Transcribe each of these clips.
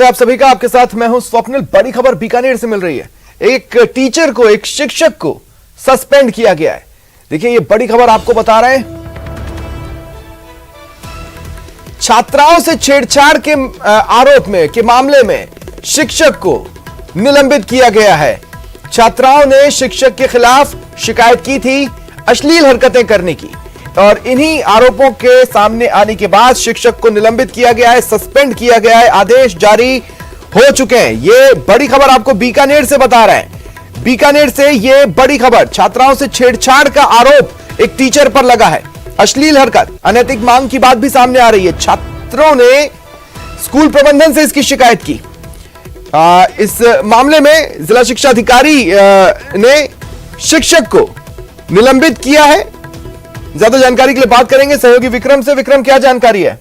आप सभी का आपके साथ मैं हूं स्वप्निल। बड़ी खबर बीकानेर से मिल रही है। एक टीचर को, एक शिक्षक को सस्पेंड किया गया है। देखिए, ये बड़ी खबर आपको बता रहे हैं। छात्राओं से छेड़छाड़ के आरोप में के मामले में शिक्षक को निलंबित किया गया है। छात्राओं ने शिक्षक के खिलाफ शिकायत की थी अश्लील हरकतें करने की, और इन्हीं आरोपों के सामने आने के बाद शिक्षक को निलंबित किया गया है, सस्पेंड किया गया है। आदेश जारी हो चुके हैं। ये बड़ी खबर आपको बीकानेर से बता रहे हैं। बीकानेर से ये बड़ी खबर। छात्राओं से छेड़छाड़ का आरोप एक टीचर पर लगा है। अश्लील हरकत, अनैतिक मांग की बात भी सामने आ रही है। छात्रों ने स्कूल प्रबंधन से इसकी शिकायत की। इस मामले में जिला शिक्षा अधिकारी ने शिक्षक को निलंबित किया है। ज्यादा जानकारी के लिए बात करेंगे सहयोगी विक्रम से। विक्रम, क्या जानकारी है?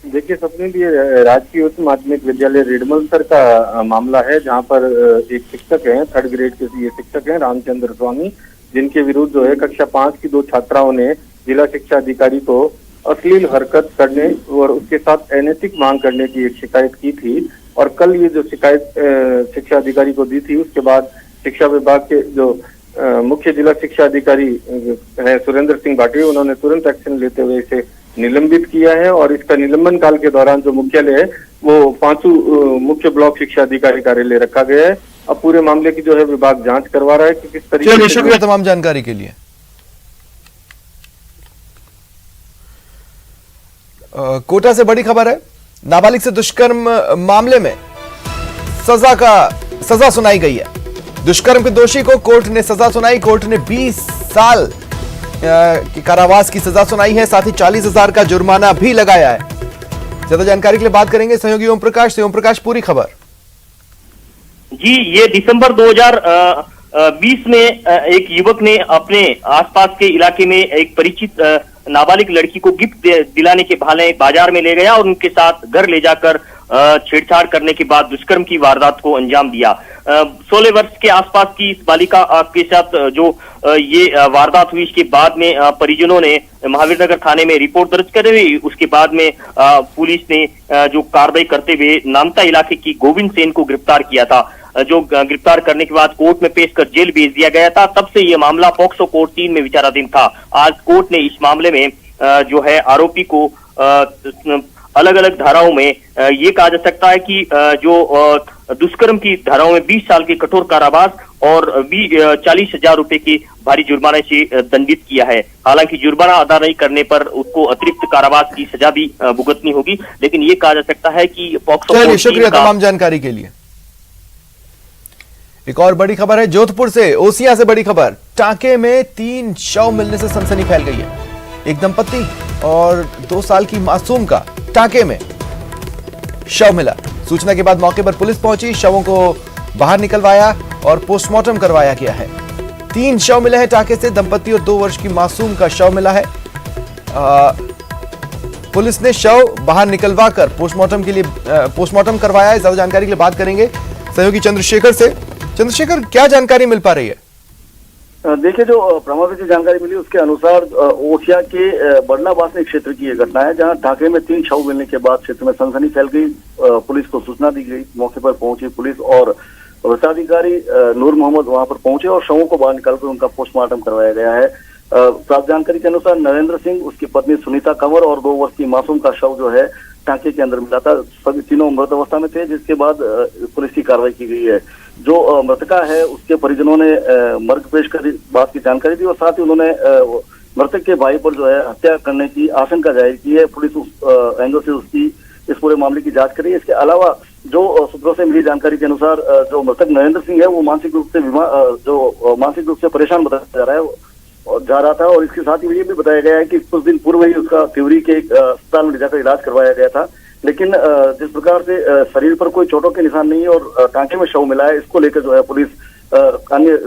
देखिए स्वप्निल, ये राजकीय उच्च माध्यमिक विद्यालय रेडमलसर का मामला है, जहां पर एक शिक्षक हैं, 3rd ग्रेड के ये शिक्षक हैं रामचंद्र स्वामी, जिनके विरुद्ध जो है कक्षा 5 की 2 छात्राओं ने जिला शिक्षा अधिकारी को अश्लील हरकत करने और उसके साथ अनैतिक मांग करने की एक शिकायत की थी। और कल ये जो शिकायत शिक्षा अधिकारी को दी थी, उसके बाद शिक्षा विभाग के जो मुख्य जिला शिक्षा अधिकारी है सुरेंद्र सिंह भाटी, उन्होंने तुरंत एक्शन लेते हुए इसे निलंबित किया है। और इसका निलंबन काल के दौरान जो मुख्यालय है वो पांचू मुख्य ब्लॉक शिक्षा अधिकारी कार्यालय रखा गया है। अब पूरे मामले की जो है विभाग जांच करवा रहा है कि किस तरीके से। शुक्रिया तमाम जानकारी के लिए। कोटा से बड़ी खबर है। नाबालिग से दुष्कर्म मामले में सजा सुनाई गई है। दुष्कर्म के दोषी को कोर्ट ने सजा सुनाई। कोर्ट ने 20 साल की कारावास की सजा सुनाई है, साथ ही 40,000 का जुर्माना भी लगाया है। ज्यादा जानकारी के लिए बात करेंगे सहयोगी ओम प्रकाश से। ओम प्रकाश, पूरी खबर। जी, ये दिसंबर 2020 में एक युवक ने अपने आसपास के इलाके में एक परिचित नाबालिग लड़की को गिफ्ट दिलाने के बहाने बाजार में ले गया और उनके साथ घर ले जाकर छेड़छाड़ करने के बाद दुष्कर्म की वारदात को अंजाम दिया। 16 वर्ष के आसपास की इस बालिका के साथ जो ये वारदात हुई, इसके बाद में परिजनों ने महावीरनगर थाने में रिपोर्ट दर्ज करी। उसके बाद में पुलिस ने जो कार्रवाई करते हुए नामता इलाके की गोविंद सेन को गिरफ्तार किया था, जो गिरफ्तार करने के बाद कोर्ट में पेश कर जेल भेज दिया गया था। तब से ये मामला पॉक्सो कोर्ट 3 में विचाराधीन था। आज कोर्ट ने इस मामले में जो है आरोपी को अलग अलग धाराओं में ये कहा जा सकता है कि जो दुष्कर्म की धाराओं में 20 साल के कठोर कारावास और 40,000 रुपए की भारी जुर्माने से दंडित किया है। हालांकि जुर्माना अदा नहीं करने पर उसको अतिरिक्त कारावास की सजा भी भुगतनी होगी, लेकिन ये कहा जा सकता है कि पॉक्सो। शुक्रिया तमाम जानकारी के लिए। एक और बड़ी खबर है जोधपुर से, ओसिया से बड़ी खबर। टांके में 3 शव मिलने से सनसनी फैल गई है। एक दंपति और 2 साल की मासूम का टांके में शव मिला। सूचना के बाद मौके पर पुलिस पहुंची, शवों को बाहर निकलवाया और पोस्टमार्टम करवाया गया है। 3 शव मिले हैं टांके से। दंपति और 2 वर्ष की मासूम का शव मिला है। पुलिस ने शव बाहर निकलवा कर पोस्टमार्टम के लिए पोस्टमार्टम करवाया है। ज्यादा जानकारी के लिए बात करेंगे सहयोगी चंद्रशेखर से। चंद्रशेखर, क्या जानकारी मिल पा रही है? देखिए, जो प्रमाण से जानकारी मिली उसके अनुसार ओसिया के बड़ना बासनी क्षेत्र की यह घटना है, जहां टांके में 3 शव मिलने के बाद क्षेत्र में सनसनी फैल गई। पुलिस को सूचना दी गई। मौके पर पहुंची पुलिस और वरिष्ठाधिकारी नूर मोहम्मद वहां पर पहुंचे और शवों को बाहर निकालकर उनका पोस्टमार्टम करवाया गया है। प्राप्त जानकारी के अनुसार नरेंद्र सिंह, उसकी पत्नी सुनीता कंवर और 2 वर्ष की मासूम का शव जो है टांके के अंदर मिला था। सभी तीनों मृत अवस्था में थे, जिसके बाद पुलिस की कार्रवाई की गई है। जो मृतका है उसके परिजनों ने मर्ग पेश कर बात की जानकारी दी और साथ ही उन्होंने मृतक के भाई पर जो है हत्या करने की आशंका जाहिर की है। पुलिस उस एंगल से उसकी इस पूरे मामले की जांच कर रही है। इसके अलावा जो सूत्रों से मिली जानकारी के अनुसार जो मृतक नरेंद्र सिंह है वो मानसिक रूप से परेशान बताया जा रहा था और इसके साथ ही ये भी बताया गया है कि कुछ दिन पूर्व ही उसका त्यूरी के अस्पताल में ले जाकर इलाज करवाया गया था। लेकिन जिस प्रकार से शरीर पर कोई चोटों के निशान नहीं है और टांके में शव मिला है, इसको लेकर जो है पुलिस अन्य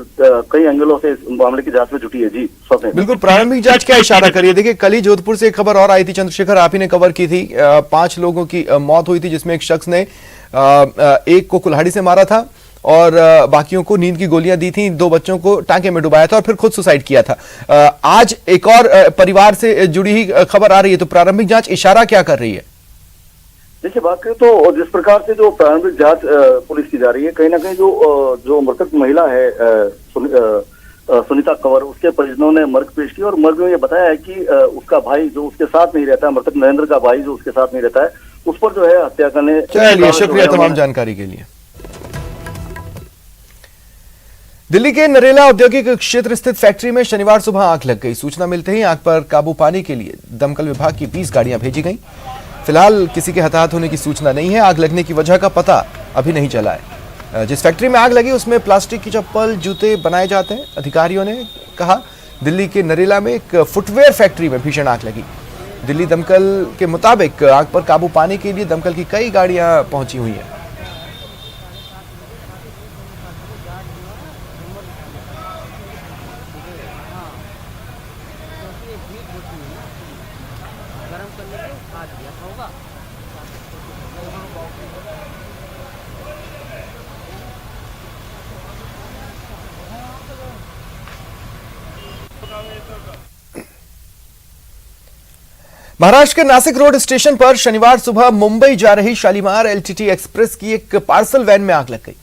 कई एंगलों से इस मामले की जांच में जुटी है। जी स्वप्न, बिल्कुल प्रारंभिक जांच क्या इशारा करिए। देखिए, कल ही जोधपुर से एक खबर और आई थी चंद्रशेखर, आप ही ने कवर की थी। 5 लोगों की मौत हुई थी, जिसमें एक शख्स ने एक को कुल्हाड़ी से मारा था और बाकियों को नींद की गोलियां दी थी। 2 बच्चों को टांके में डुबाया था और फिर खुद सुसाइड किया था। आज एक और परिवार से जुड़ी ही खबर आ रही है, तो प्रारंभिक जांच इशारा क्या कर रही है? देखिए, बात करें तो जिस प्रकार से जो प्रारंभिक जांच पुलिस की जा रही है, कहीं ना कहीं जो मृतक महिला है सुनीता कंवर, उसके परिजनों ने मर्ग पेश की और मर्ग में ये बताया है कि उसका भाई जो उसके साथ नहीं रहता है, मृतक नरेंद्र का भाई जो उसके साथ नहीं रहता है, उस पर जो है हत्या करने। चलिए, शुक्रिया तमाम जानकारी के लिए। दिल्ली के नरेला औद्योगिक क्षेत्र स्थित फैक्ट्री में शनिवार सुबह आग लग गई। सूचना मिलते ही आग पर काबू पाने के लिए दमकल विभाग की 20 गाड़ियां भेजी गईं। फिलहाल किसी के हताहत होने की सूचना नहीं है। आग लगने की वजह का पता अभी नहीं चला है। जिस फैक्ट्री में आग लगी उसमें प्लास्टिक की चप्पल, जूते बनाए जाते हैं। अधिकारियों ने कहा दिल्ली के नरेला में एक फुटवेयर फैक्ट्री में भीषण आग लगी। दिल्ली दमकल के मुताबिक आग पर काबू पाने के लिए दमकल की कई गाड़ियां पहुंची हुई हैं। महाराष्ट्र के नासिक रोड स्टेशन पर शनिवार सुबह मुंबई जा रही शालीमार एलटीटी एक्सप्रेस की एक पार्सल वैन में आग लग गई।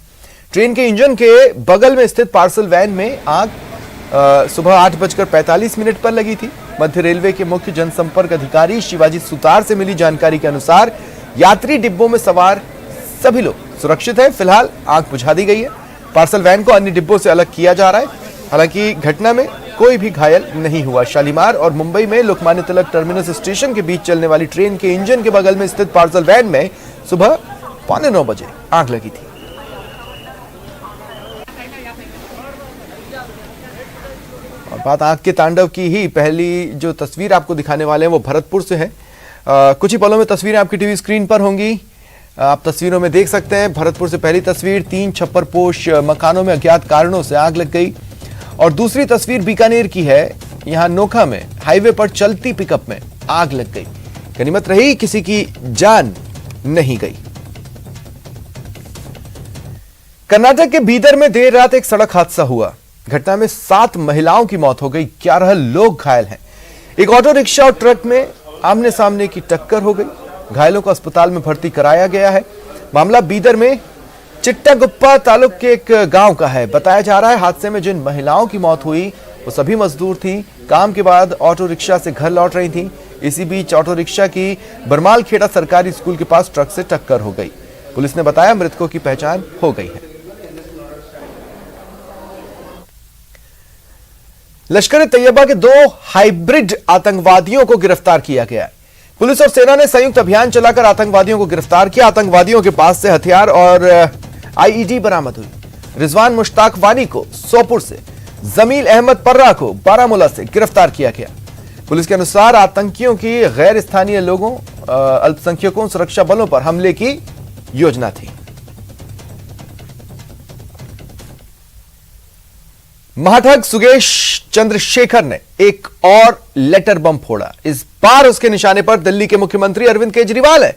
ट्रेन के इंजन के बगल में स्थित पार्सल वैन में आग सुबह 8:45 पर लगी थी। मध्य रेलवे के मुख्य जनसंपर्क अधिकारी शिवाजी सुतार से मिली जानकारी के अनुसार यात्री डिब्बों में सवार सभी लोग सुरक्षित हैं। फिलहाल आग बुझा दी गई है। पार्सल वैन को अन्य डिब्बों से अलग किया जा रहा है। हालांकि घटना में कोई भी घायल नहीं हुआ। शालीमार और मुंबई में लोकमान्य तिलक टर्मिनस स्टेशन के बीच चलने वाली ट्रेन के इंजन के बगल में स्थित पार्सल वैन में सुबह 8:45 बजे आग लगी थी। और बात आग के तांडव की ही पहली जो तस्वीर आपको दिखाने वाले हैं वो भरतपुर से है। कुछ ही पलों में तस्वीरें आपकी टीवी स्क्रीन पर होंगी। आप तस्वीरों में देख सकते हैं भरतपुर से पहली तस्वीर, 3 छप्परपोश मकानों में अज्ञात कारणों से आग लग गई। और दूसरी तस्वीर बीकानेर की है। यहां नोखा में हाईवे पर चलती पिकअप में आग लग गई। गनीमत रही किसी की जान नहीं गई। कर्नाटक के बीदर में देर रात एक सड़क हादसा हुआ। घटना में 7 महिलाओं की मौत हो गई, 11 लोग घायल हैं। एक ऑटो रिक्शा और ट्रक में आमने सामने की टक्कर हो गई। घायलों को अस्पताल में भर्ती कराया गया है। मामला बीदर में चिट्टागुप्पा तालुक के एक गांव का है। बताया जा रहा है हादसे में जिन महिलाओं की मौत हुई वो सभी मजदूर थीं। काम के बाद ऑटो रिक्शा से घर लौट रही थीं। इसी बीच ऑटो रिक्शा की बरमाल खेड़ा सरकारी स्कूल के पास ट्रक से टक्कर हो गई। पुलिस ने बताया मृतकों की पहचान हो गई है। लश्कर ए तैयबा के 2 हाइब्रिड आतंकवादियों को गिरफ्तार किया गया है। पुलिस और सेना ने संयुक्त अभियान चलाकर आतंकवादियों को गिरफ्तार किया। आतंकवादियों के पास से हथियार और आईईडी बरामद हुई। रिजवान मुश्ताक वानी को सोपुर से, जमील अहमद पर्रा को बारामूला से गिरफ्तार किया गया। पुलिस के अनुसार आतंकियों की गैर स्थानीय लोगों, अल्पसंख्यकों, सुरक्षा बलों पर हमले की योजना थी। महाठग सुगेश चंद्रशेखर ने एक और लेटर बम फोड़ा। इस बार उसके निशाने पर दिल्ली के मुख्यमंत्री अरविंद केजरीवाल है।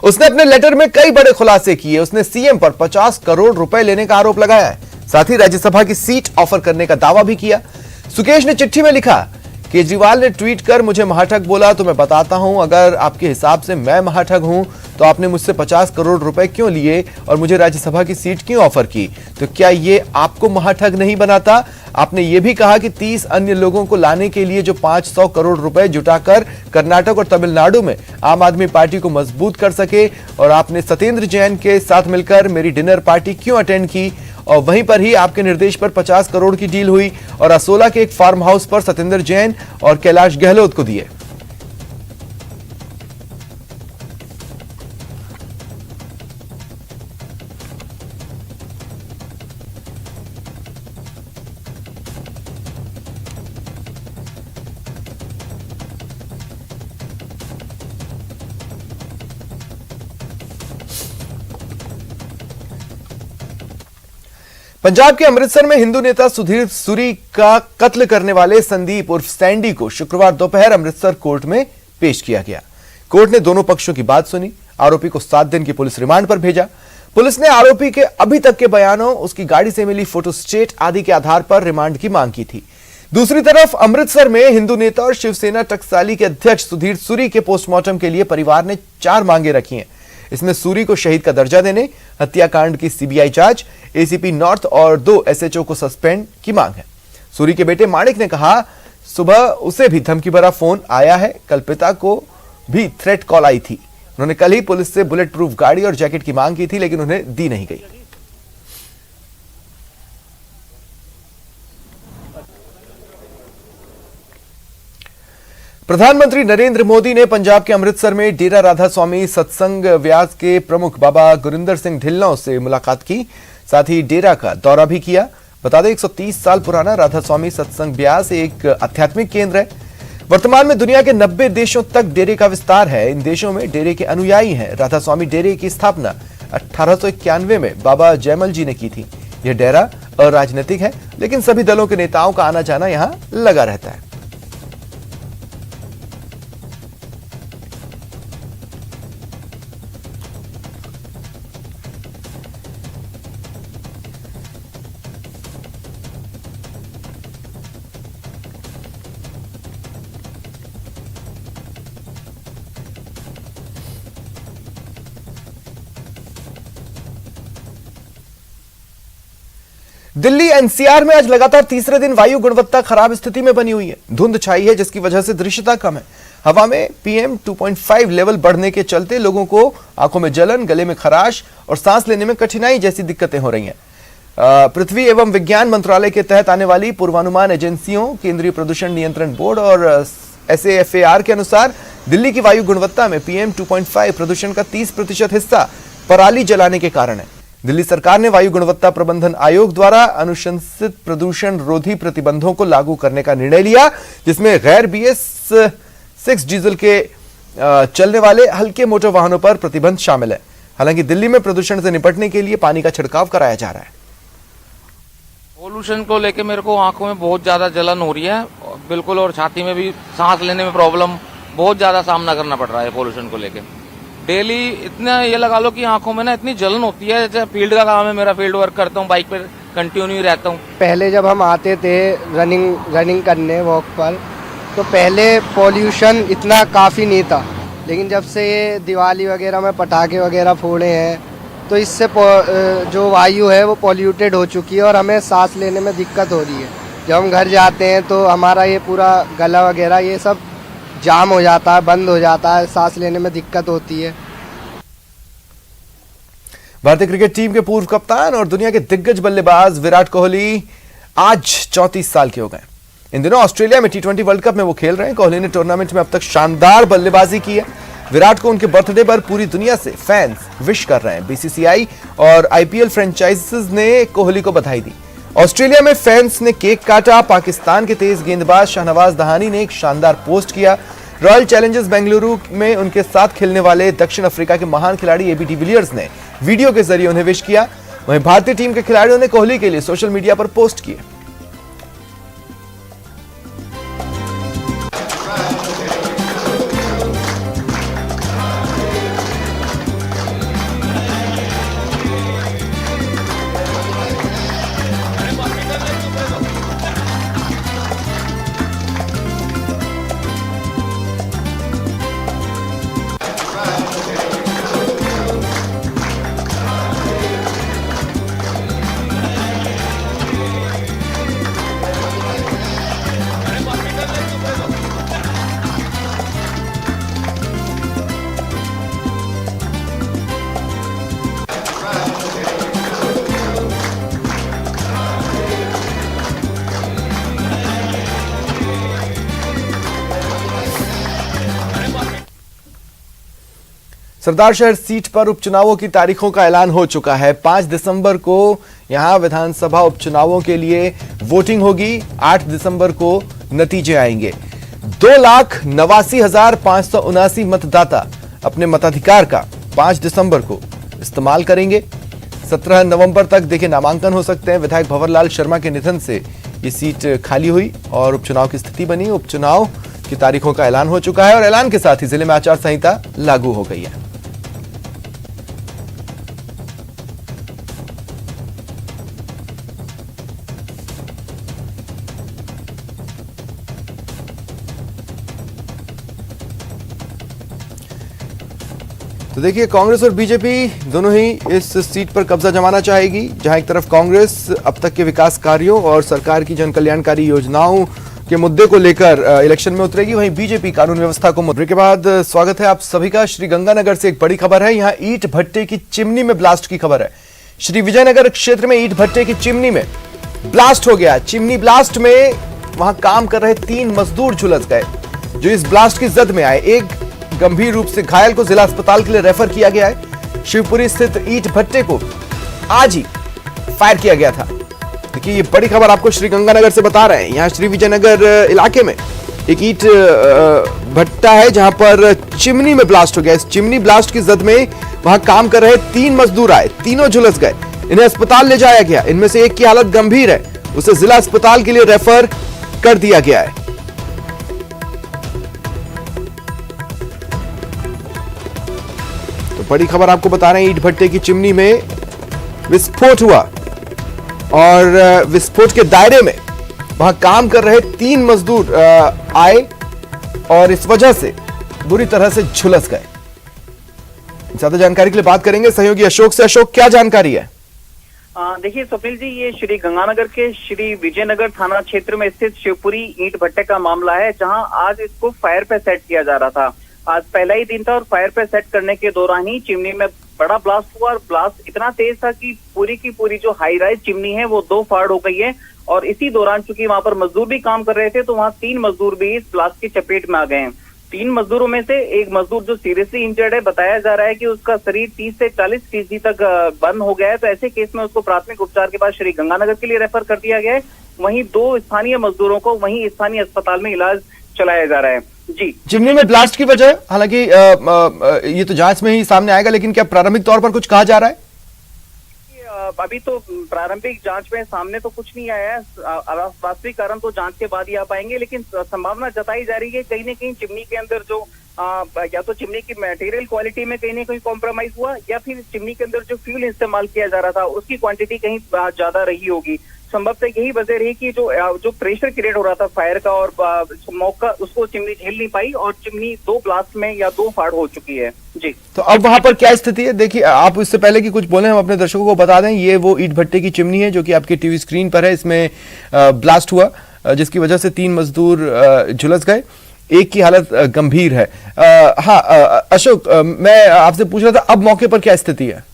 उसने अपने लेटर में कई बड़े खुलासे किए। उसने सीएम पर 50 करोड़ रुपए लेने का आरोप लगाया है। साथ ही राज्यसभा की सीट ऑफर करने का दावा भी किया। सुकेश ने चिट्ठी में लिखा, केजरीवाल ने ट्वीट कर मुझे महाठग बोला तो मैं बताता हूं, अगर आपके हिसाब से मैं महाठग हूं तो आपने मुझसे 50 करोड़ रुपए क्यों लिए और मुझे राज्यसभा की सीट क्यों ऑफर की? तो क्या ये आपको महाठग नहीं बनाता? आपने ये भी कहा कि 30 अन्य लोगों को लाने के लिए जो 500 करोड़ रुपए जुटाकर कर्नाटक और तमिलनाडु में आम आदमी पार्टी को मजबूत कर सके, और आपने सत्येंद्र जैन के साथ मिलकर मेरी डिनर पार्टी क्यों अटेंड की और वहीं पर ही आपके निर्देश पर 50 करोड़ की डील हुई और असोला के एक फार्म हाउस पर सत्येंद्र जैन और कैलाश गहलोत को दिए। पंजाब के अमृतसर में हिंदू नेता सुधीर सूरी का कत्ल करने वाले संदीप उर्फ सैंडी को शुक्रवार दोपहर अमृतसर कोर्ट में पेश किया गया। कोर्ट ने दोनों पक्षों की बात सुनी। आरोपी को 7 दिन की पुलिस रिमांड पर भेजा। पुलिस ने आरोपी के अभी तक के बयानों, उसकी गाड़ी से मिली फोटोस्टेट आदि के आधार पर रिमांड की मांग की थी। दूसरी तरफ अमृतसर में हिंदू नेता और शिवसेना टकसाली के अध्यक्ष सुधीर सूरी के पोस्टमार्टम के लिए परिवार ने 4 मांगे रखी हैं। इसमें सूरी को शहीद का दर्जा देने, हत्याकांड की सीबीआई जांच, एसीपी नॉर्थ और 2 एसएचओ को सस्पेंड की मांग है। सूरी के बेटे माणिक ने कहा, सुबह उसे भी धमकी भरा फोन आया है। कल पिता को भी थ्रेट कॉल आई थी। उन्होंने कल ही पुलिस से बुलेट प्रूफ गाड़ी और जैकेट की मांग की थी, लेकिन उन्हें दी नहीं गई। प्रधानमंत्री नरेंद्र मोदी ने पंजाब के अमृतसर में डेरा राधा स्वामी सत्संग व्यास के प्रमुख बाबा गुरिंदर सिंह ढिल्लों से मुलाकात की, साथ ही डेरा का दौरा भी किया। बता दें 130 साल पुराना राधा स्वामी सत्संग व्यास एक आध्यात्मिक केंद्र है। वर्तमान में दुनिया के 90 देशों तक डेरे का विस्तार है। इन देशों में डेरे के अनुयायी हैं। राधा स्वामी डेरे की स्थापना 1891 में बाबा जयमल जी ने की थी। यह डेरा अराजनीतिक है, लेकिन सभी दलों के नेताओं का आना जाना यहां लगा रहता है। दिल्ली एनसीआर में आज लगातार तीसरे दिन वायु गुणवत्ता खराब स्थिति में बनी हुई है। धुंध छाई है, जिसकी वजह से दृश्यता कम है। हवा में PM 2.5 लेवल बढ़ने के चलते लोगों को आंखों में जलन, गले में खराश और सांस लेने में कठिनाई जैसी दिक्कतें हो रही हैं। पृथ्वी एवं विज्ञान मंत्रालय के तहत आने वाली पूर्वानुमान एजेंसियों, केंद्रीय प्रदूषण नियंत्रण बोर्ड और SAFAR के अनुसार दिल्ली की वायु गुणवत्ता में PM 2.5 प्रदूषण का 30% हिस्सा पराली जलाने के कारण है। दिल्ली सरकार ने वायु गुणवत्ता प्रबंधन आयोग द्वारा अनुशंसित प्रदूषण रोधी प्रतिबंधों को लागू करने का निर्णय लिया, जिसमें गैर BS6 डीजल के चलने वाले हल्के मोटर वाहनों पर प्रतिबंध शामिल है। हालांकि दिल्ली में प्रदूषण से निपटने के लिए पानी का छिड़काव कराया जा रहा है। पोल्यूशन को लेके मेरे को आंखों में बहुत ज्यादा जलन हो रही है बिल्कुल, और छाती में भी सांस लेने में प्रॉब्लम, बहुत ज्यादा सामना करना पड़ रहा है पोल्यूशन को लेके। डेली इतना ये लगा लो कि आंखों में ना इतनी जलन होती है। जैसे फील्ड का काम है मेरा, फील्ड वर्क करता हूँ, बाइक पे कंटिन्यू रहता हूँ। पहले जब हम आते थे रनिंग करने वॉक पर, तो पहले पॉल्यूशन इतना काफ़ी नहीं था, लेकिन जब से ये दिवाली वगैरह में पटाखे वगैरह फोड़े हैं, तो इससे जो वायु है वो पॉल्यूटेड हो चुकी है और हमें सांस लेने में दिक्कत हो रही है। जब हम घर जाते हैं तो हमारा ये पूरा गला वगैरह ये सब जाम हो जाता है, बंद हो जाता है, सांस लेने में दिक्कत होती है। भारतीय क्रिकेट टीम के पूर्व कप्तान और दुनिया के दिग्गज बल्लेबाज विराट कोहली आज 34 साल के हो गए। इन दिनों ऑस्ट्रेलिया में T20 वर्ल्ड कप में वो खेल रहे हैं। कोहली ने टूर्नामेंट में अब तक शानदार बल्लेबाजी की है। विराट को उनके बर्थडे पर पूरी दुनिया से फैंस विश कर रहे हैं। BCCI और IPL फ्रेंचाइजीज ने कोहली को बधाई दी। ऑस्ट्रेलिया में फैंस ने केक काटा। पाकिस्तान के तेज गेंदबाज शाहनवाज दहानी ने एक शानदार पोस्ट किया। रॉयल चैलेंजर्स बेंगलुरु में उनके साथ खेलने वाले दक्षिण अफ्रीका के महान खिलाड़ी AB डिविलियर्स ने वीडियो के जरिए उन्हें विश किया। वहीं भारतीय टीम के खिलाड़ियों ने कोहली के लिए सोशल मीडिया पर पोस्ट किए। सरदार शहर सीट पर उपचुनावों की तारीखों का ऐलान हो चुका है। 5 दिसंबर को यहां विधानसभा उपचुनावों के लिए वोटिंग होगी। 8 दिसंबर को नतीजे आएंगे। 2,89,579 मतदाता अपने मताधिकार का 5 दिसंबर को इस्तेमाल करेंगे। 17 नवंबर तक देखिए नामांकन हो सकते हैं। विधायक भंवरलाल शर्मा के निधन से ये सीट खाली हुई और उपचुनाव की स्थिति बनी। उपचुनाव की तारीखों का ऐलान हो चुका है और ऐलान के साथ ही जिले में आचार संहिता लागू हो गई है। तो तो देखिए, कांग्रेस और बीजेपी दोनों ही इस सीट पर कब्जा जमाना चाहेगी, जहां एक तरफ कांग्रेस अब तक के विकास कार्यों और सरकार की जन कल्याणकारी योजनाओं के मुद्दे को लेकर इलेक्शन में उतरेगी, वहीं बीजेपी कानून व्यवस्था को मुद्दे के बाद स्वागत है आप सभी का। श्रीगंगानगर से एक बड़ी खबर है, यहां ईंट भट्टे की चिमनी में ब्लास्ट की खबर है। श्री विजयनगर क्षेत्र में ईंट भट्टे की चिमनी में ब्लास्ट हो गया। चिमनी ब्लास्ट में वहां काम कर रहे 3 मजदूर झुलस गए, जो इस ब्लास्ट की जद में आए। एक गंभीर रूप से घायल को जिला अस्पताल के लिए रेफर किया गया है। शिवपुरी स्थित ईंट भट्टे को आज ही फायर किया गया था। देखिए, ये बड़ी खबर आपको श्रीगंगानगर से बता रहे हैं। यहां श्री विजयनगर इलाके में एक ईंट भट्टा है, जहां पर चिमनी में ब्लास्ट हो गया। इस चिमनी ब्लास्ट की जद में वहां काम कर रहे 3 मजदूर आए, तीनों झुलस गए। इन्हें अस्पताल ले जाया गया। इनमें से एक की हालत गंभीर है, उसे जिला अस्पताल के लिए रेफर कर दिया गया है। तो बड़ी खबर आपको बता रहे हैं, ईंट भट्टे की चिमनी में विस्फोट हुआ और विस्फोट के दायरे में वहां काम कर रहे 3 मजदूर आए और इस वजह से बुरी तरह से झुलस गए। ज्यादा जानकारी के लिए बात करेंगे सहयोगी अशोक से। अशोक, क्या जानकारी है? देखिए स्वप्निल जी, ये श्री गंगानगर के श्री विजयनगर थाना क्षेत्र में स्थित शिवपुरी ईंट भट्टे का मामला है, जहां आज इसको फायर पे सेट किया जा रहा था। आज पहला ही दिन था और फायर पे सेट करने के दौरान ही चिमनी में बड़ा ब्लास्ट हुआ और ब्लास्ट इतना तेज था कि पूरी की पूरी जो हाई राइज चिमनी है वो 2 फाड़ हो गई है। और इसी दौरान चूंकि वहां पर मजदूर भी काम कर रहे थे, तो वहां 3 मजदूर भी इस ब्लास्ट की चपेट में आ गए हैं। 3 मजदूरों में से एक मजदूर जो सीरियसली इंजर्ड है, बताया जा रहा है कि उसका शरीर 30 से 40% तक बर्न हो गया है। तो ऐसे केस में उसको प्राथमिक उपचार के बाद श्री गंगानगर के लिए रेफर कर दिया गया है। वहीं 2 स्थानीय मजदूरों को वहीं स्थानीय अस्पताल में इलाज चलाया जा रहा है। जी, चिमनी में ब्लास्ट की वजह, हालांकि ये तो जांच में ही सामने आएगा, लेकिन क्या प्रारंभिक तौर पर कुछ कहा जा रहा है? अभी तो प्रारंभिक जांच में सामने तो कुछ नहीं आया है। वास्तविक कारण तो जांच के बाद ही आ पाएंगे, लेकिन संभावना जताई जा रही है कहीं ना कहीं चिमनी के अंदर जो या तो चिमनी की मटेरियल क्वालिटी में कहीं ना कहीं कॉम्प्रोमाइज हुआ, या फिर चिमनी के अंदर जो फ्यूल इस्तेमाल किया जा रहा था उसकी क्वांटिटी कहीं ज्यादा रही होगी। संभवतः यही वजह रही कि जो प्रेशर क्रिएट हो रहा था फायर का और मौका उसको चिमनी झेल नहीं पाई और चिमनी 2 ब्लास्ट में या 2 फाड़ हो चुकी है। जी, तो अब वहां पर क्या स्थिति है? देखिए, आप इससे पहले कि कुछ बोले, हम अपने दर्शकों को बता दें, ये वो ईंट भट्टे की चिमनी है जो कि आपकी टीवी स्क्रीन पर है। इसमें ब्लास्ट हुआ जिसकी वजह से 3 मजदूर झुलस गए, एक की हालत गंभीर है। हाँ अशोक, मैं आपसे पूछ रहा था, अब मौके पर क्या स्थिति है?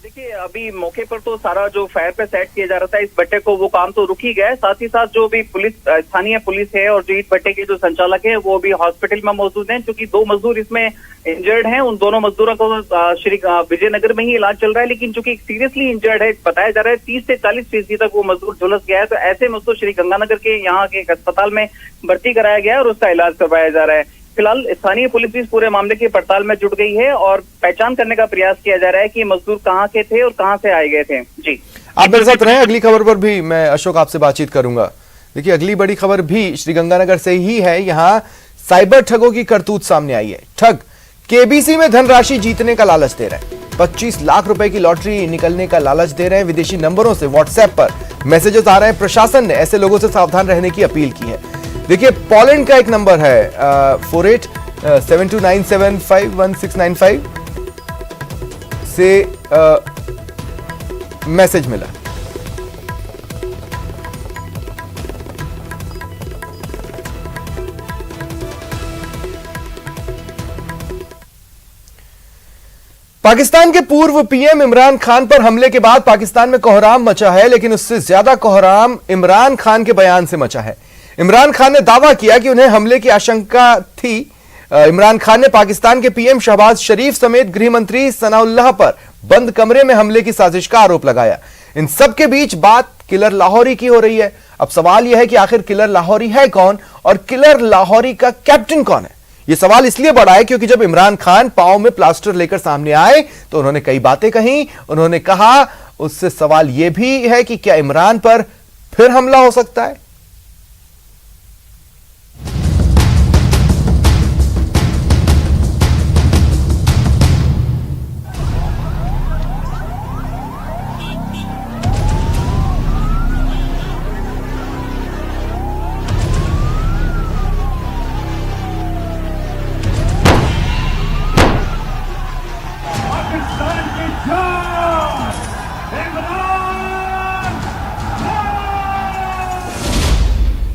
देखिए, अभी मौके पर तो सारा जो फायर पे सेट किया जा रहा था इस भट्टे को, वो काम तो रुक ही गया है। साथ ही साथ जो भी पुलिस, स्थानीय पुलिस है और जो ईंट भट्टे के जो संचालक है वो भी हॉस्पिटल में मौजूद हैं, क्योंकि 2 मजदूर इसमें इंजर्ड हैं। उन दोनों मजदूरों को श्री विजयनगर में ही इलाज चल रहा है, लेकिन चूंकि सीरियसली इंजर्ड है, बताया जा रहा है 30 से 40% तक वो मजदूर झुलस गया है। तो ऐसे में उसको श्री गंगानगर के यहाँ के एक अस्पताल में भर्ती कराया गया है और उसका इलाज करवाया जा रहा है। फिलहाल स्थानीय पुलिस भी इस पूरे मामले की पड़ताल में जुट गई है और पहचान करने का प्रयास किया जा रहा है कि मजदूर कहां के थे और कहां से आए गए थे। जी, आप मेरे साथ रहें, अगली खबर पर भी मैं अशोक आपसे बातचीत करूंगा। देखिए, अगली बड़ी खबर भी श्रीगंगानगर से ही है। यहां साइबर ठगों की करतूत सामने आई है। ठग केबीसी में धनराशि जीतने का लालच दे रहे हैं। 25 लाख रुपए की लॉटरी निकलने का लालच दे रहे हैं। विदेशी नंबरों से व्हाट्सएप पर मैसेजेस आ रहे हैं। प्रशासन ने ऐसे लोगों से सावधान रहने की अपील की है। देखिए, पोलैंड का एक नंबर है 4872975165 से मैसेज मिला। पाकिस्तान के पूर्व पीएम इमरान खान पर हमले के बाद पाकिस्तान में कोहराम मचा है, लेकिन उससे ज्यादा कोहराम इमरान खान के बयान से मचा है। इमरान खान ने दावा किया कि उन्हें हमले की आशंका थी। इमरान खान ने पाकिस्तान के पीएम शहबाज शरीफ समेत गृह मंत्री सनाउल्लाह पर बंद कमरे में हमले की साजिश का आरोप लगाया। इन सब के बीच बात किलर लाहौरी की हो रही है। अब सवाल यह है कि आखिर किलर लाहौरी है कौन और किलर लाहौरी का कैप्टन कौन है? यह सवाल इसलिए बढ़ा है क्योंकि जब इमरान खान पांव में प्लास्टर लेकर सामने आए तो उन्होंने कई बातें कही। उन्होंने कहा, उससे सवाल यह भी है कि क्या इमरान पर फिर हमला हो सकता है?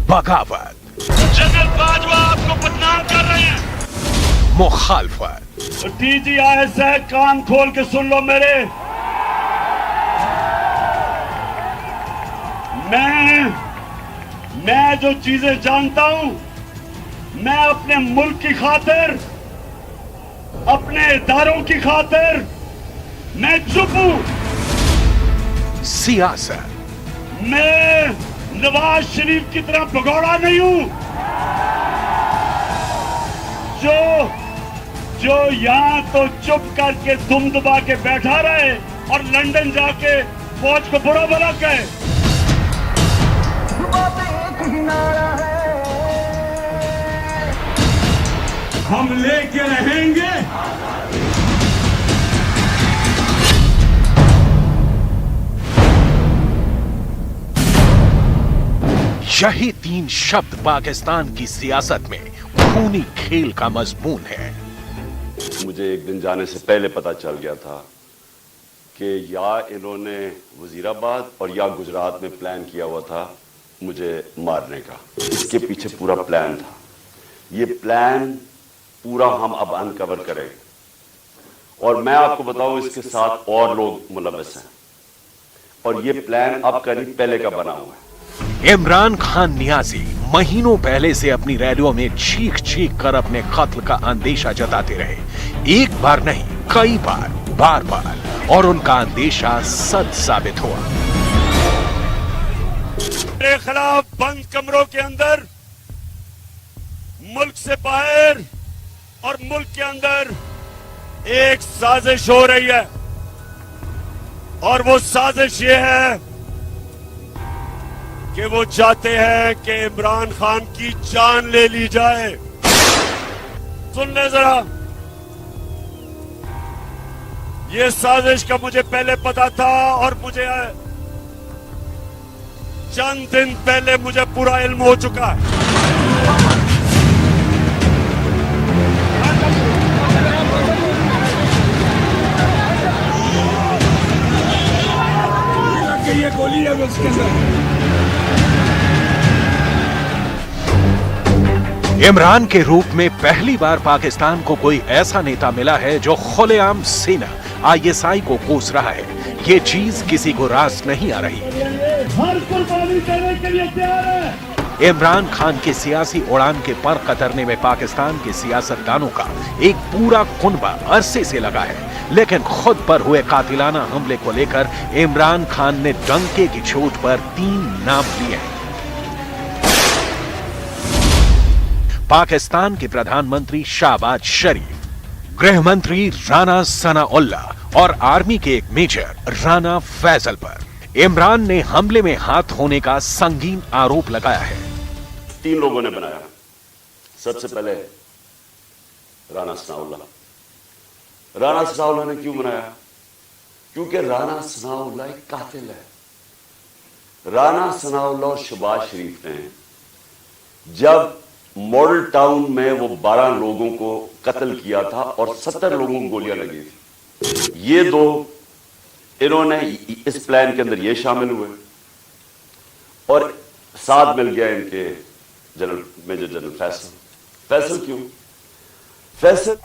बगावत, जनरल बाजवा आपको बदनाम कर रहे हैं, मुखालफत, DGIS है, कान खोल के सुन लो मेरे। मैं जो चीजें जानता हूं, मैं अपने मुल्क की खातिर, अपने इदारों की खातिर मैं चुप हूं। सियासत, मैं नवाज शरीफ की तरह भगोड़ा नहीं हूं जो यहां तो चुप करके दुम दबा के बैठा रहे और लंदन जाके फौज को बुरा भला कहे। हम लेके रहेंगे। यही 3 शब्द पाकिस्तान की सियासत में खूनी खेल का मजमून है। मुझे एक दिन जाने से पहले पता चल गया था कि या इन्होंने वजीराबाद और या गुजरात में प्लान किया हुआ था मुझे मारने का। इसके पीछे पूरा प्लान था। ये प्लान पूरा हम अब अनकवर करेंगे और मैं आपको बताऊं इसके साथ और लोग मुलव्वस हैं और ये प्लान अब का नहीं पहले का बना हुआ है। इमरान खान नियाजी महीनों पहले से अपनी रैलियों में चीख चीख कर अपने कत्ल का अंदेशा जताते रहे। एक बार नहीं, कई बार, बार बार, और उनका अंदेशा सच साबित हुआ। मेरे खिलाफ बंद कमरों के अंदर, मुल्क से बाहर और मुल्क के अंदर एक साजिश हो रही है और वो साजिश ये है कि वो चाहते हैं कि इमरान खान की जान ले ली जाए। सुन ले जरा, ये साजिश का मुझे पहले पता था और मुझे चंद दिन पहले मुझे पूरा इल्म हो चुका है। ये गोली है उसके अंदर। इमरान के रूप में पहली बार पाकिस्तान को कोई ऐसा नेता मिला है जो खुलेआम सेना ISI को कोस रहा है। ये चीज किसी को रास नहीं आ रही। हर कुर्बानी देने के लिए तैयार है। इमरान खान के सियासी उड़ान के पर कतरने में पाकिस्तान के सियासतदानों का एक पूरा कुनबा अरसे से लगा है, लेकिन खुद पर हुए कातिलाना हमले को लेकर इमरान खान ने डंके की चोट पर 3 नाम लिए हैं। पाकिस्तान के प्रधानमंत्री शहबाज शरीफ, गृह मंत्री राना सनाउल्लाह और आर्मी के एक मेजर राना फैसल पर इमरान ने हमले में हाथ होने का संगीन आरोप लगाया है। 3 लोगों ने बनाया। सबसे पहले राना सनाउल्लाह। राना सनाउल्लाह ने क्यों बनाया? क्योंकि राना सनाउल्लाह एक कातिल है। राना सनाउल्लाह और शहबाज शरीफ ने जब मॉडल टाउन में वो 12 लोगों को कत्ल किया था और 70 लोगों को गोलियां लगी थी, ये 2 इन्होंने इस प्लान के अंदर ये शामिल हुए और साथ मिल गया इनके मेजर जनरल फैसल। फैसल क्यों? फैसल